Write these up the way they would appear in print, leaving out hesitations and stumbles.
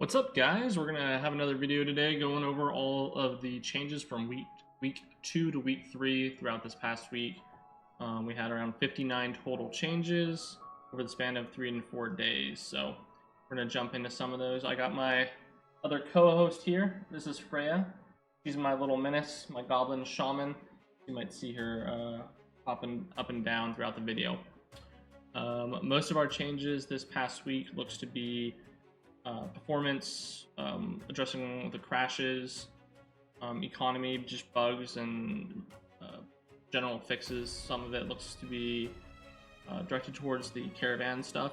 What's up, guys? We're gonna have another video today going over all of the changes from week 2 to week 3 throughout this past week. We had around 59 total changes over the span of 3 and 4 days. So we're gonna jump into some of those. I got my other co-host here. This is Freya. She's my little menace, my goblin shaman. You might see her popping up and down throughout the video. Most of our changes this past week looks to be performance, addressing the crashes, economy, just bugs, and general fixes. Some of it looks to be directed towards the caravan stuff.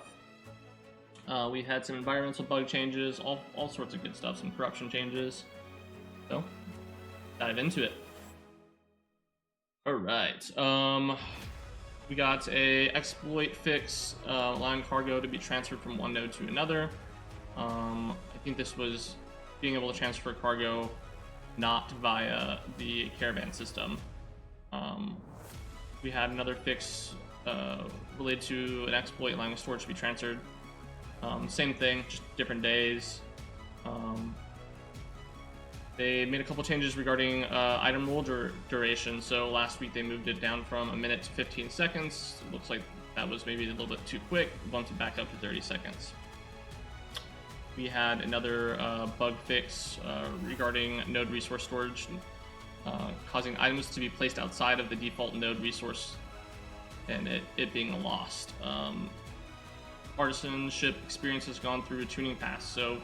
We had some environmental bug changes, all sorts of good stuff, some corruption changes. So, dive into it. Alright, we got a exploit fix, allowing cargo to be transferred from one node to another. I think this was being able to transfer cargo not via the caravan system. We had another fix related to an exploit allowing storage to be transferred. Same thing, just different days. They made a couple changes regarding item roll duration. So last week they moved it down from a minute to 15 seconds. It looks like that was maybe a little bit too quick. Bumped it back up to 30 seconds. We had another bug fix regarding node resource storage, causing items to be placed outside of the default node resource and it being lost. Artisanship experience has gone through a tuning pass. So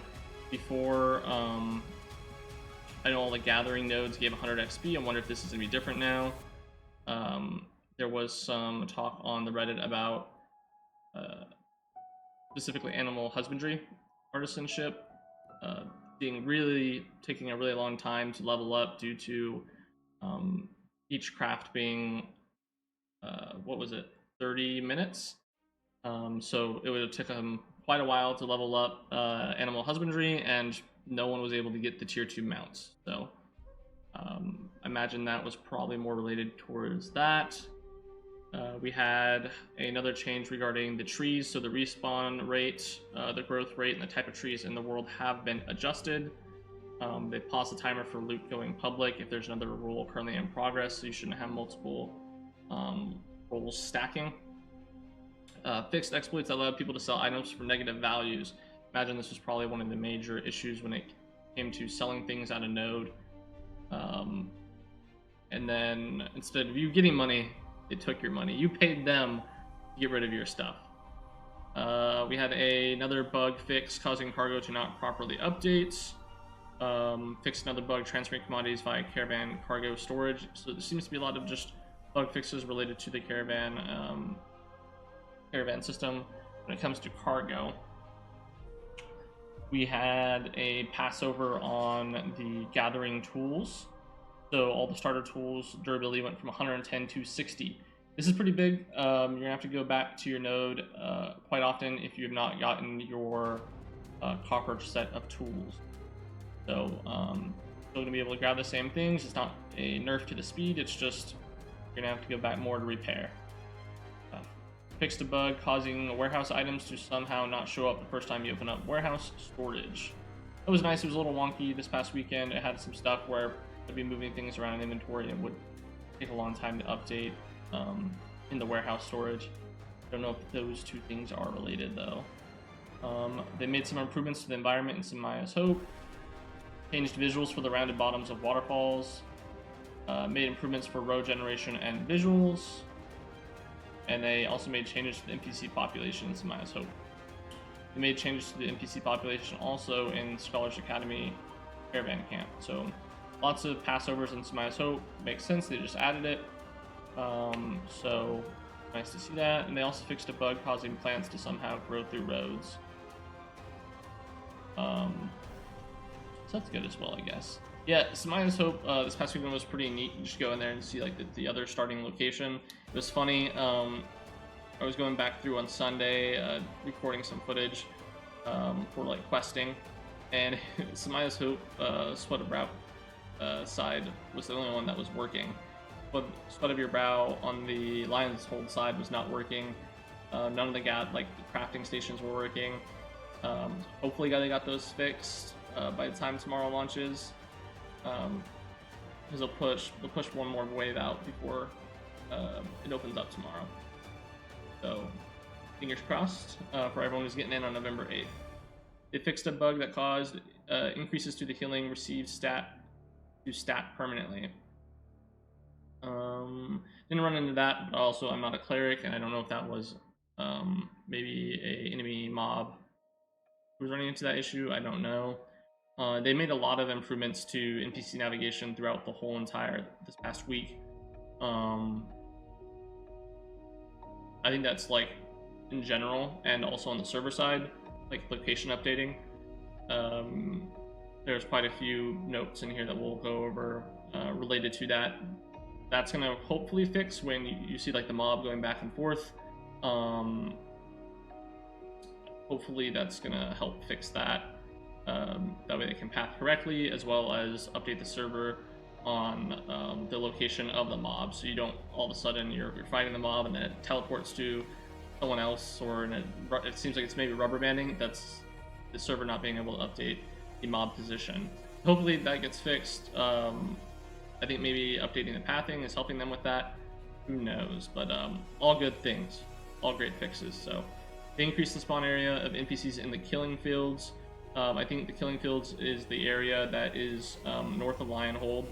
before, I know all the gathering nodes gave 100 XP. I wonder if this is going to be different now. There was some talk on the Reddit about specifically animal husbandry artisanship taking a really long time to level up due to each craft being 30 minutes. So it would have taken quite a while to level up animal husbandry, and no one was able to get the tier 2 mounts. So I imagine that was probably more related towards that. We had another change regarding the trees. So the respawn rate, the growth rate, and the type of trees in the world have been adjusted. They paused the timer for loot going public if there's another rule currently in progress, so you shouldn't have multiple roles stacking. Fixed exploits that allowed people to sell items for negative values. Imagine this was probably one of the major issues when it came to selling things out of node. And then instead of you getting money, they took your money. You paid them to get rid of your stuff. We had another bug fix causing cargo to not properly update. Fixed another bug transferring commodities via caravan cargo storage. So there seems to be a lot of just bug fixes related to the caravan system when it comes to cargo. We had a passover on the gathering tools. So all the starter tools durability went from 110 to 60. This is pretty big. You're gonna have to go back to your node quite often if you have not gotten your copper set of tools. So still gonna be able to grab the same things. It's not a nerf to the speed. It's just you're gonna have to go back more to repair. Fixed a bug causing warehouse items to somehow not show up the first time you open up warehouse storage. It was nice. It was a little wonky this past weekend. It had some stuff where I'd be moving things around in inventory and it would take a long time to update in the warehouse storage. I don't know if those two things are related though. They made some improvements to the environment in Samaya's Hope, changed visuals for the rounded bottoms of waterfalls, made improvements for road generation and visuals, and they also made changes to the NPC population in Samaya's Hope. They made changes to the NPC population also in Scholars Academy Caravan Camp. So lots of passovers in Samaya's Hope. Makes sense, they just added it. So nice to see that. And they also fixed a bug causing plants to somehow grow through roads. So that's good as well, I guess. Yeah, Samaya's Hope this past weekend was pretty neat. You just go in there and see like the other starting location. It was funny. I was going back through on Sunday, recording some footage for like questing, and Samaya's Hope Sweat of Brow side was the only one that was working. But Sweat of Your Brow on the Lion's Hold side was not working. None of the crafting stations were working. Hopefully they got those fixed by the time tomorrow launches, because they'll push one more wave out before it opens up tomorrow. So fingers crossed for everyone who's getting in on November 8th. They fixed a bug that caused increases to the healing received stat permanently. Didn't run into that, but also I'm not a cleric, and I don't know if that was maybe a enemy mob who was running into that issue. I don't know. They made a lot of improvements to NPC navigation throughout the whole entire this past week. I think that's like in general, and also on the server side, like location updating. There's quite a few notes in here that we'll go over related to that. That's gonna hopefully fix when you see like the mob going back and forth. Hopefully that's gonna help fix that. That way they can path correctly, as well as update the server on the location of the mob, so you don't all of a sudden you're fighting the mob and then it teleports to someone else, or it seems like it's maybe rubber banding. That's the server not being able to update the mob position. Hopefully that gets fixed. I think maybe updating the pathing is helping them with that. Who knows? But all good things, all great fixes. So they increased the spawn area of NPCs in the killing fields. I think the killing fields is the area that is north of Lionhold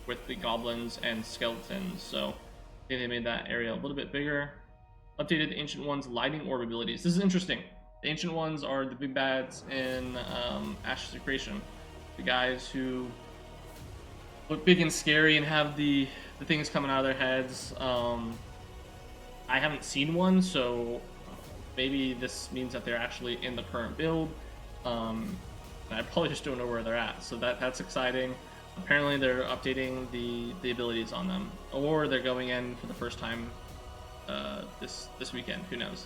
with the goblins and skeletons. So I think they made that area a little bit bigger. Updated the Ancient One's lighting orb abilities. This is interesting. The Ancient Ones are the big bads in Ashes of Creation. The guys who look big and scary and have the things coming out of their heads. I haven't seen one, so maybe this means that they're actually in the current build. I probably just don't know where they're at, so that's exciting. Apparently they're updating the abilities on them, or they're going in for the first time this weekend. Who knows?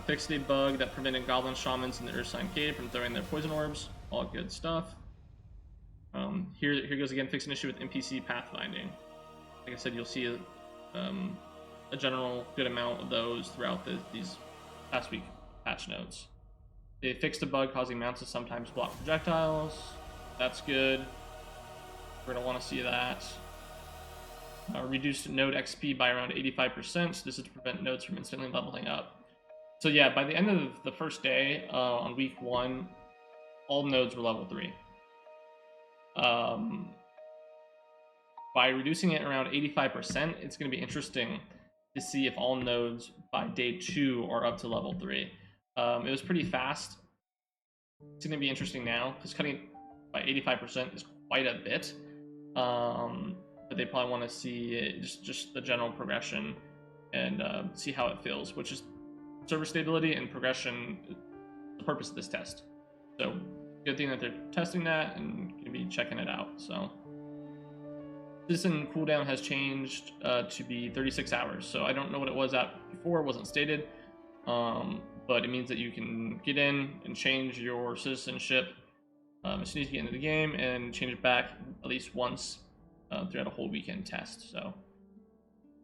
Fixed a bug that prevented goblin shamans in the Ursine Cave from throwing their poison orbs. All good stuff. Here goes again, fix an issue with NPC pathfinding. Like I said, you'll see a general good amount of those throughout these past week patch notes. They fixed a bug causing mounts to sometimes block projectiles. That's good. We're going to want to see that. Reduced node XP by around 85%. This is to prevent nodes from instantly leveling up. So yeah, by the end of the first day, on week 1, all nodes were level 3. By reducing it around 85%, it's going to be interesting to see if all nodes by day 2 are up to level 3. It was pretty fast. It's going to be interesting now, because cutting it by 85% is quite a bit. But they probably want to see just the general progression and see how it feels, which is server stability and progression is the purpose of this test. So good thing that they're testing that and going to be checking it out. So citizen cooldown has changed to be 36 hours. So I don't know what it was at before, it wasn't stated. But it means that you can get in and change your citizenship as soon as you get into the game, and change it back at least once throughout a whole weekend test. So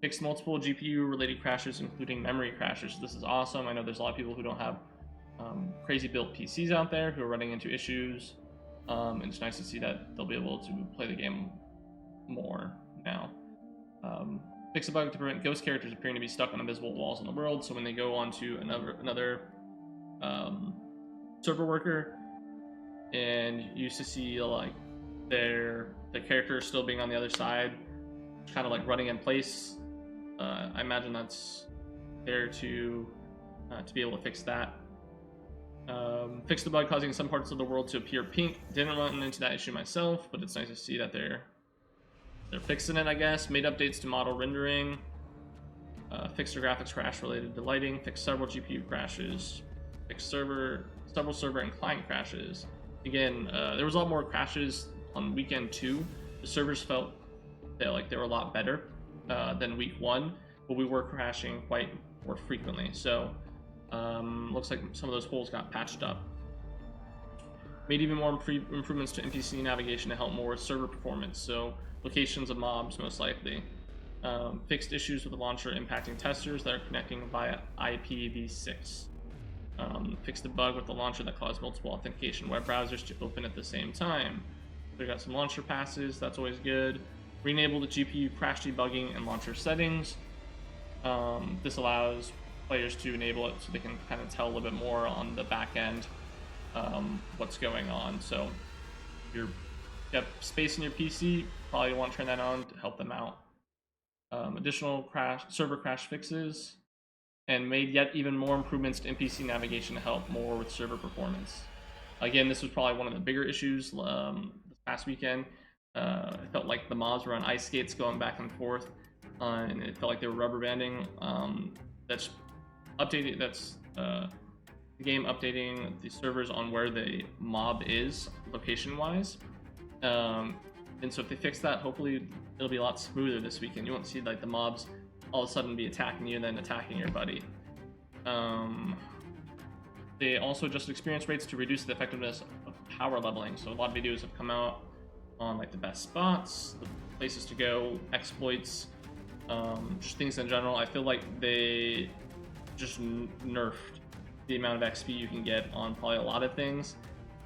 fixed multiple GPU related crashes, including memory crashes. This is awesome. I know there's a lot of people who don't have crazy built PCs out there who are running into issues, and it's nice to see that they'll be able to play the game more now. Fix a bug to prevent ghost characters appearing to be stuck on invisible walls in the world, so when they go onto another server worker and you used to see like the character still being on the other side, kind of like running in place. I imagine that's there to be able to fix that. Fix the bug causing some parts of the world to appear pink. Didn't run into that issue myself, but it's nice to see that they're fixing it, I guess. Made updates to model rendering. Fixed a graphics crash related to lighting. Fixed several GPU crashes. Fixed several server and client crashes. Again, there was a lot more crashes on weekend 2. The servers felt like they were a lot better than week 1, but we were crashing quite more frequently. So looks like some of those holes got patched up. Made even more improvements to NPC navigation to help more with server performance. So locations of mobs, most likely. Fixed issues with the launcher impacting testers that are connecting via IPv6. Fixed the bug with the launcher that caused multiple authentication web browsers to open at the same time. We got some launcher passes, that's always good. Re-enable the GPU crash debugging and launcher settings. This allows players to enable it so they can kind of tell a little bit more on the back end what's going on. So if you have space in your PC, probably want to turn that on to help them out. Additional server crash fixes, and made yet even more improvements to NPC navigation to help more with server performance. Again, this was probably one of the bigger issues this past weekend. It felt like the mobs were on ice skates going back and forth, and it felt like they were rubber banding. That's updated. That's the game updating the servers on where the mob is location-wise. And so if they fix that, hopefully it'll be a lot smoother this weekend. You won't see like the mobs all of a sudden be attacking you and then attacking your buddy. They also adjusted experience rates to reduce the effectiveness of power leveling. So a lot of videos have come out on like the best spots, the places to go, exploits, just things in general. I feel like they just nerfed the amount of XP you can get on probably a lot of things.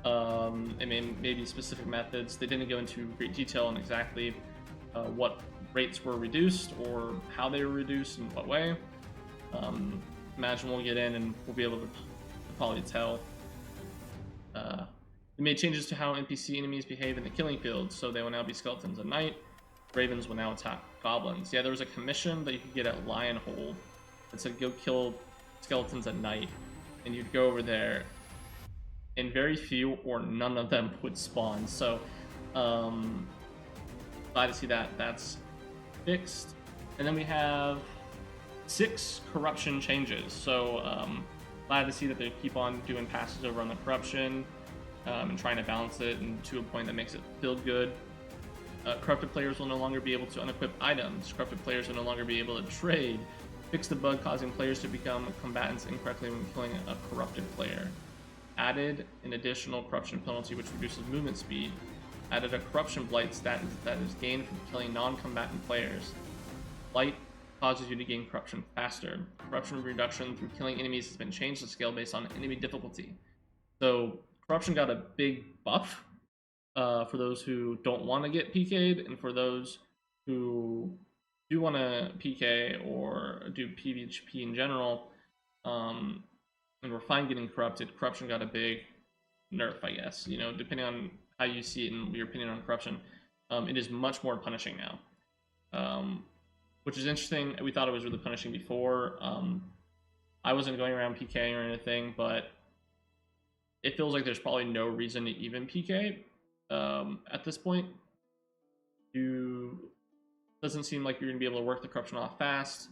And maybe specific methods. They didn't go into great detail on exactly what rates were reduced or how they were reduced and what way. Imagine we'll get in and we'll be able to probably tell. They made changes to how NPC enemies behave in the killing field, so they will now be skeletons at night. Ravens will now attack goblins. Yeah, there was a commission that you could get at Lionhold that said go kill skeletons at night, and you'd go over there, and very few or none of them would spawn. So, glad to see that that's fixed. And then we have 6 corruption changes. So, glad to see that they keep on doing passes over on the corruption and trying to balance it and to a point that makes it feel good. Corrupted players will no longer be able to unequip items. Corrupted players will no longer be able to trade. Fix the bug causing players to become combatants incorrectly when killing a corrupted player. Added an additional corruption penalty which reduces movement speed. Added a corruption blight stat that is gained from killing non-combatant players. Blight causes you to gain corruption faster. Corruption reduction through killing enemies has been changed to scale based on enemy difficulty. So corruption got a big buff for those who don't want to get PK'd, and for those who do want to PK or do PvP in general, and we're fine getting corrupted. Corruption got a big nerf, I guess. You know, depending on how you see it and your opinion on corruption, it is much more punishing now, which is interesting. We thought it was really punishing before. I wasn't going around PKing or anything, but it feels like there's probably no reason to even PK at this point. Doesn't seem like you're going to be able to work the corruption off fast.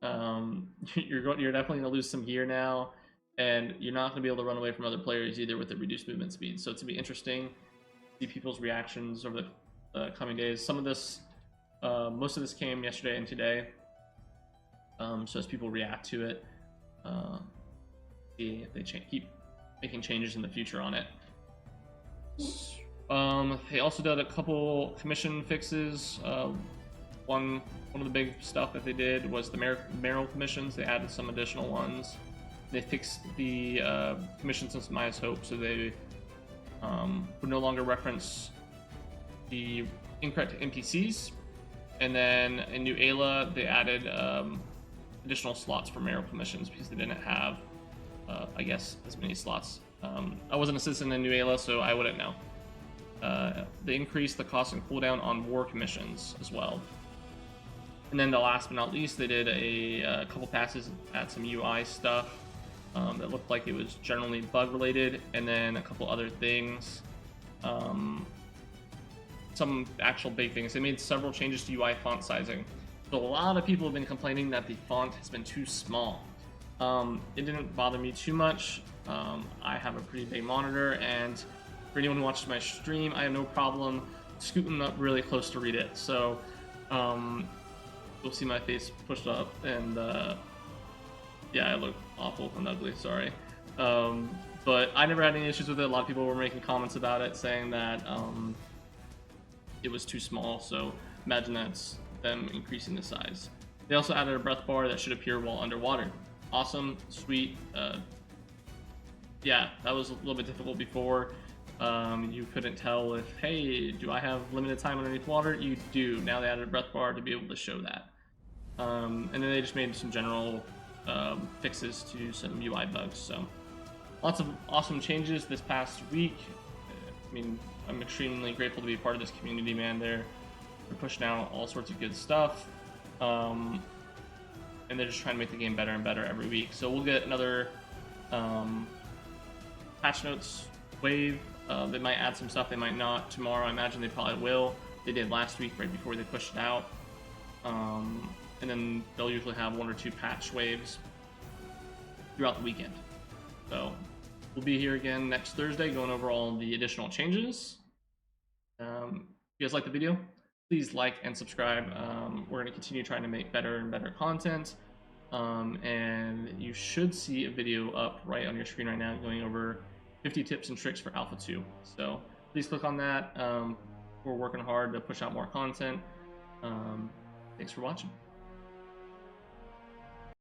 You're definitely going to lose some gear now, and you're not going to be able to run away from other players either with the reduced movement speed. So it's going to be interesting to see people's reactions over the coming days. Some of this, most of this came yesterday and today. So as people react to it, see if they keep making changes in the future on it. They also did a couple commission fixes. One of the big stuff that they did was the mayoral commissions. They added some additional ones. They fixed the commission system Maya's Hope, so they would no longer reference the incorrect NPCs. And then in New Ayla, they added additional slots for mayoral commissions because they didn't have, I guess, as many slots. I wasn't a citizen in New Ayla, so I wouldn't know. They increased the cost and cooldown on war commissions as well. And then the last but not least, they did a couple passes at some UI stuff that looked like it was generally bug related, and then a couple other things. Some actual big things. They made several changes to UI font sizing. So a lot of people have been complaining that the font has been too small. It didn't bother me too much. I have a pretty big monitor, and for anyone who watches my stream, I have no problem scooting up really close to read it. So you'll see my face pushed up, and yeah, I look awful and ugly, sorry. But I never had any issues with it. A lot of people were making comments about it, saying that it was too small, so imagine that's them increasing the size. They also added a breath bar that should appear while underwater. Awesome, sweet, Yeah, that was a little bit difficult before. You couldn't tell if, hey, do I have limited time underneath water? You do. Now they added a breath bar to be able to show that. And then they just made some general fixes to some UI bugs. So lots of awesome changes this past week. I mean, I'm extremely grateful to be a part of this community, man. They're pushing out all sorts of good stuff. And they're just trying to make the game better and better every week. So we'll get another patch notes wave. They might add some stuff, they might not. Tomorrow, I imagine they probably will. They did last week right before they pushed it out. And then they'll usually have 1 or 2 patch waves throughout the weekend. So we'll be here again next Thursday going over all the additional changes. If you guys like the video, please like and subscribe. We're going to continue trying to make better and better content. And you should see a video up right on your screen right now going over 50 tips and tricks for Alpha 2. So please click on that. We're working hard to push out more content. Thanks for watching.